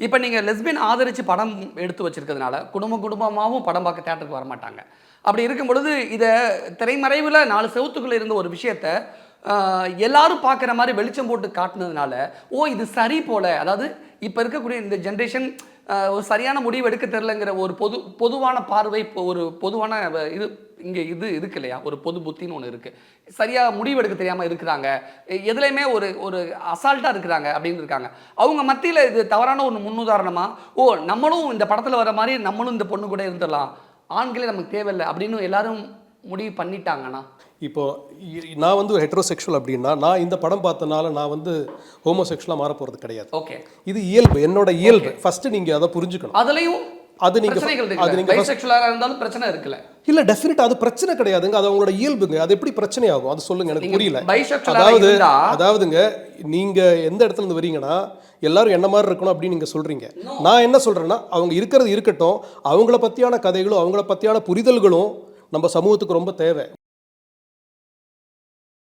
இப்ப நீங்க லெஸ்பியன் ஆதரிச்சு படம் எடுத்து வச்சிருக்கிறதுனால, குடும்பமாவும் படம் பார்க்க தியேட்டருக்கு வரமாட்டாங்க. அப்படி இருக்கும் பொழுது, இத திரைமறைவுல 4 செவுத்துக்குள்ள இருந்த ஒரு விஷயத்த, எல்லாரும் பார்க்குற மாரி வெளிச்சம் போட்டு காட்டுனதுனால, ஓ! இது சரி போல. அதாவது இப்ப இருக்கக்கூடிய இந்த ஜெனரேஷன் ஒரு சரியான முடிவு எடுக்க தெரியலங்கிற ஒரு பொதுவான பார்வை, இப்போ ஒரு பொதுவான இது இங்க இது இருக்கு இல்லையா? ஒரு பொது புத்தின்னு ஒண்ணு இருக்கு. சரியா முடிவு எடுக்க தெரியாம இருக்கிறாங்க. எதுலயுமே ஒரு ஒரு அசால்ட்டா இருக்கிறாங்க அப்படின்னு இருக்காங்க. அவங்க மத்தியில இது தவறான ஒரு முன்னுதாரணமா, ஓ! நம்மளும் இந்த படத்துல வர மாரி நம்மளும் இந்த பொண்ணு கூட இருந்துரலாம். ஆண்களே நமக்கு தேவையில்ல அப்படின்னு எல்லாரும் முடிவு பண்ணிட்டாங்கன்னா? இப்போ நான் வந்து ஹெட்ரோசெக்ஷுவல் அப்படின்னா, நான் இந்த படம் பார்த்தனால நான் வந்து ஹோமோசெக்ஷுவலா மாற போறது கிடையாது. ஓகே. இது இயல்பு, என்னோட இயல்பு. ஃபர்ஸ்ட் நீங்க அத புரிஞ்சுக்கணும். அதுலயும் அது நீங்க பிரச்சனைகள் அது இருக்குல்ல. நீங்க பைசெக்சுவலா இருந்தாலும் பிரச்சனை இருக்குல்ல. இல்ல டெஃபினட்டா அது பிரச்சனை கிடையாதுங்க. அது அவங்களோட இயல்புங்க. அது எப்படி பிரச்சனை ஆகும்? அது சொல்லுங்க, எனக்கு புரியல. பைசெக்சுவலா அதாவது இருந்தா அதாவதுங்க, நீங்க எந்த இடத்துல இருந்து வரீங்கன்னா, எல்லாரும் என்ன மாதிரி இருக்கணும் அப்படின்னு நீங்க சொல்றீங்க. நான் என்ன சொல்றேன்னா, அவங்க இருக்கிறது இருக்கட்டும். அவங்கள பத்தியான கதைகளும் அவங்கள பத்தியான புரிதல்களும் நம்ம சமூகத்துக்கு ரொம்ப தேவை.